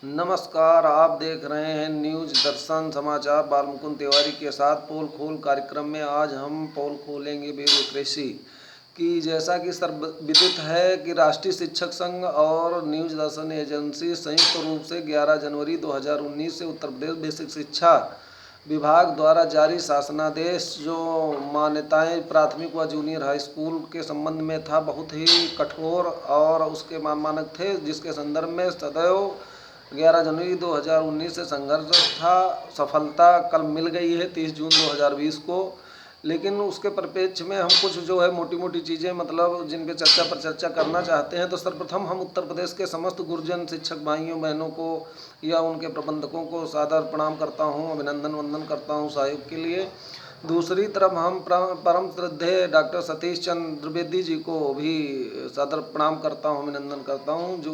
नमस्कार, आप देख रहे हैं न्यूज दर्शन समाचार बालमुकुंद तिवारी के साथ पोल खोल कार्यक्रम में। आज हम पोल खोलेंगे ब्यूरोक्रेसी की। जैसा कि सर्वविदित है कि राष्ट्रीय शिक्षक संघ और न्यूज दर्शन एजेंसी संयुक्त रूप से 11 जनवरी 2019 से उत्तर प्रदेश बेसिक शिक्षा विभाग द्वारा जारी शासनादेश जो मान्यताएं प्राथमिक व जूनियर हाई स्कूल के संबंध में था, बहुत ही कठोर और उसके मानक थे, जिसके संदर्भ में सदैव 11 जनवरी 2019 से संघर्ष था। सफलता कल मिल गई है 30 जून 2020 को। लेकिन उसके परिप्रेक्ष्य में हम कुछ जो है मोटी मोटी चीज़ें मतलब जिन पे चर्चा करना चाहते हैं। तो सर्वप्रथम हम उत्तर प्रदेश के समस्त गुरुजन शिक्षक भाइयों बहनों को या उनके प्रबंधकों को सादर प्रणाम करता हूं, अभिनंदन वंदन करता हूं सहयोग के लिए। दूसरी तरफ हम परम श्रद्धेय डॉक्टर सतीश चंद्र द्विवेदी जी को भी सादर प्रणाम करता हूं, अभिनंदन करता हूं, जो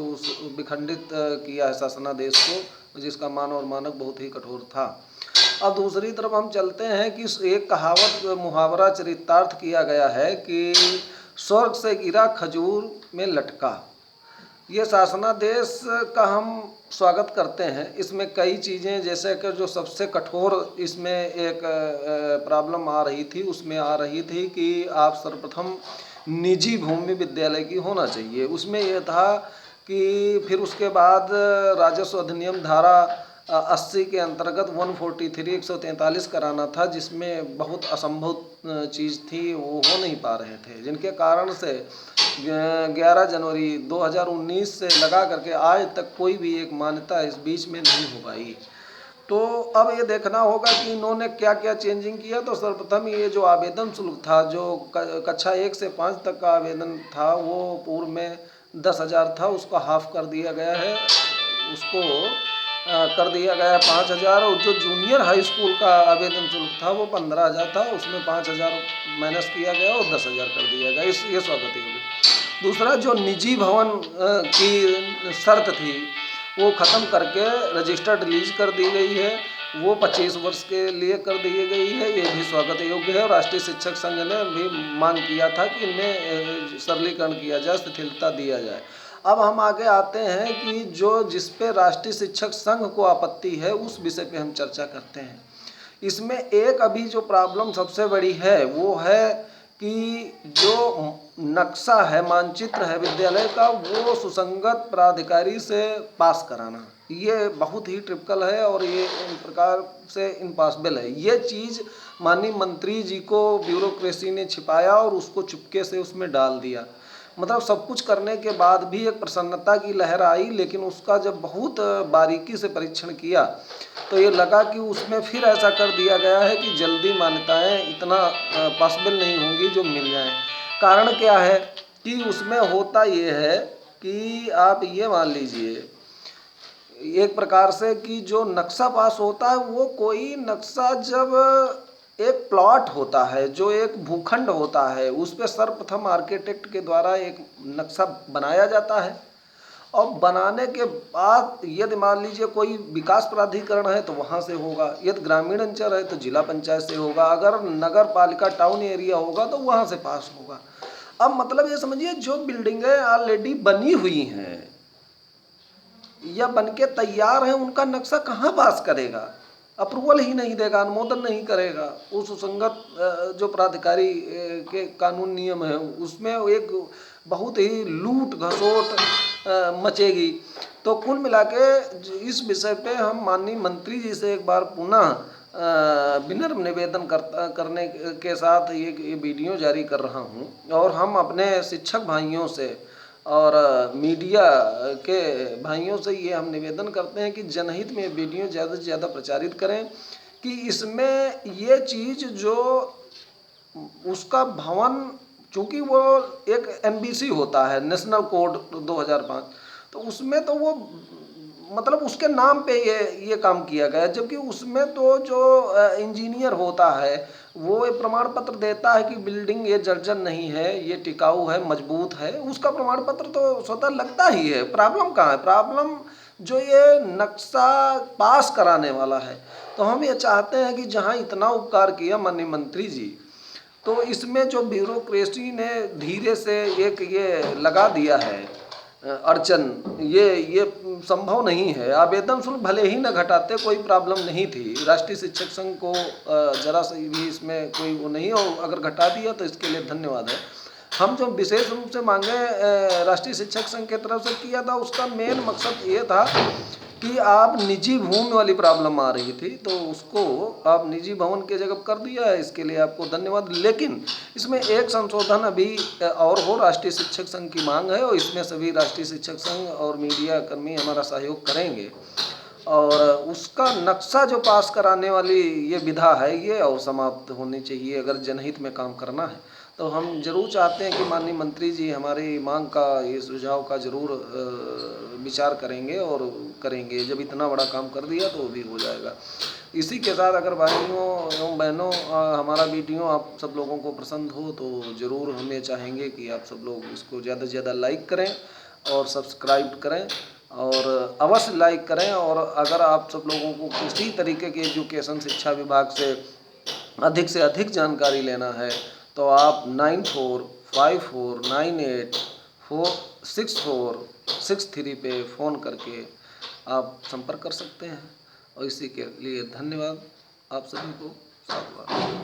विखंडित किया है शासनादेश को, जिसका मान और मानक बहुत ही कठोर था। अब दूसरी तरफ हम चलते हैं कि एक कहावत मुहावरा चरितार्थ किया गया है कि स्वर्ग से गिरा खजूर में लटका। ये शासनादेश का हम स्वागत करते हैं। इसमें कई चीज़ें, जैसे कि जो सबसे कठोर इसमें एक प्रॉब्लम आ रही थी, उसमें आ रही थी कि आप सर्वप्रथम निजी भूमि विद्यालय की होना चाहिए। उसमें यह था कि फिर उसके बाद राजस्व अधिनियम धारा 80 के अंतर्गत 143 143 कराना था, जिसमें बहुत असंभव चीज़ थी, वो हो नहीं पा रहे थे, जिनके कारण से 11 जनवरी 2019 से लगा करके आज तक कोई भी एक मान्यता इस बीच में नहीं हो पाई। तो अब ये देखना होगा कि इन्होंने क्या क्या चेंजिंग किया। तो सर्वप्रथम ये जो आवेदन शुल्क था, जो कक्षा 1 से 5 तक का आवेदन था, वो पूर्व में 10,000 था, उसको हाफ कर दिया गया है, उसको कर दिया गया है 5,000। और जो जूनियर हाई स्कूल का आवेदन शुल्क था वो 15,000 था, उसमें 5,000 माइनस किया गया और 10,000 कर दिया गया। ये स्वागत योग्य। दूसरा, जो निजी भवन की शर्त थी वो ख़त्म करके रजिस्टर्ड रिलीज कर दी गई है, वो 25 वर्ष के लिए कर दी गई है, ये भी स्वागत योग्य है। और राष्ट्रीय शिक्षक संघ ने भी मांग किया था कि इनमें सरलीकरण किया जाए, शिथिलता दिया जाए। अब हम आगे आते हैं कि जिस पे राष्ट्रीय शिक्षक संघ को आपत्ति है, उस विषय पे हम चर्चा करते हैं। इसमें एक अभी जो प्रॉब्लम सबसे बड़ी है वो है कि जो नक्शा है, मानचित्र है विद्यालय का, वो सुसंगत प्राधिकारी से पास कराना, ये बहुत ही ट्रिपिकल है और ये इन प्रकार से इम्पॉसिबल है। ये चीज़ माननीय मंत्री जी को ब्यूरोक्रेसी ने छिपाया और उसको चुपके से उसमें डाल दिया। मतलब सब कुछ करने के बाद भी एक प्रसन्नता की लहर आई, लेकिन उसका जब बहुत बारीकी से परीक्षण किया तो ये लगा कि उसमें फिर ऐसा कर दिया गया है कि जल्दी मान्यताएं इतना पॉसिबल नहीं होंगी जो मिल जाएं। कारण क्या है कि उसमें होता ये है कि आप ये मान लीजिए एक प्रकार से कि जो नक्शा पास होता है वो कोई नक्शा जब एक प्लॉट होता है, जो एक भूखंड होता है, उस पर सर्वप्रथम आर्किटेक्ट के द्वारा एक नक्शा बनाया जाता है। और बनाने के बाद यदि मान लीजिए कोई विकास प्राधिकरण है तो वहाँ से होगा, यदि ग्रामीण अंचल है तो जिला पंचायत से होगा, अगर नगर पालिका टाउन एरिया होगा तो वहाँ से पास होगा। अब मतलब ये समझिए जो बिल्डिंगें ऑलरेडी बनी हुई हैं या बनके तैयार हैं, उनका नक्शा कहाँ पास करेगा, अप्रूवल ही नहीं देगा, अनुमोदन नहीं करेगा। उस सुसंगत जो प्राधिकारी के कानून नियम है उसमें एक बहुत ही लूट घसोट मचेगी। तो कुल मिला के इस विषय पे हम माननीय मंत्री जी से एक बार पुनः विनम्र निवेदन करने के साथ ये वीडियो जारी कर रहा हूँ। और हम अपने शिक्षक भाइयों से और मीडिया के भाइयों से ये हम निवेदन करते हैं कि जनहित में वीडियो ज़्यादा से ज़्यादा प्रचारित करें कि इसमें ये चीज़ जो उसका भवन, चूँकि वो एक NBC होता है, नेशनल कोड 2005, तो उसमें तो वो मतलब उसके नाम पे ये काम किया गया, जबकि उसमें तो जो इंजीनियर होता है वो एक प्रमाण पत्र देता है कि बिल्डिंग ये जर्जर नहीं है, ये टिकाऊ है, मजबूत है, उसका प्रमाण पत्र तो स्वतः लगता ही है। प्रॉब्लम कहाँ है? प्रॉब्लम जो ये नक्शा पास कराने वाला है। तो हम ये चाहते हैं कि जहाँ इतना उपकार किया माननीय मंत्री जी, तो इसमें जो ब्यूरोक्रेसी ने धीरे से एक ये लगा दिया है अड़चन, ये संभव नहीं है। आवेदन शुल्क भले ही न घटाते, कोई प्रॉब्लम नहीं थी। राष्ट्रीय शिक्षक संघ को जरा सा भी इसमें कोई वो नहीं, और अगर घटा दिया तो इसके लिए धन्यवाद है। हम जो विशेष रूप से मांगे राष्ट्रीय शिक्षक संघ की तरफ से किया था, उसका मेन मकसद ये था कि आप निजी भूमि वाली प्रॉब्लम आ रही थी, तो उसको आप निजी भवन की जगह कर दिया है, इसके लिए आपको धन्यवाद। लेकिन इसमें एक संशोधन अभी और हो, राष्ट्रीय शिक्षक संघ की मांग है, और इसमें सभी राष्ट्रीय शिक्षक संघ और मीडिया कर्मी हमारा सहयोग करेंगे। और उसका नक्शा जो पास कराने वाली ये विधा है, ये और समाप्त होनी चाहिए अगर जनहित में काम करना है। तो हम जरूर चाहते हैं कि माननीय मंत्री जी हमारी मांग का, ये सुझाव का जरूर विचार करेंगे और करेंगे। जब इतना बड़ा काम कर दिया तो वो भी हो जाएगा। इसी के साथ अगर भाइयों एवं बहनों हमारा वीडियो आप सब लोगों को पसंद हो तो ज़रूर हमें चाहेंगे कि आप सब लोग इसको ज़्यादा से ज़्यादा लाइक करें और सब्सक्राइब करें, और अवश्य लाइक करें। और अगर आप सब लोगों को किसी तरीके की एजुकेशन शिक्षा विभाग से अधिक जानकारी लेना है तो आप 9454984646 पे फ़ोन करके आप संपर्क कर सकते हैं। और इसी के लिए धन्यवाद आप सभी को, साधुवाद।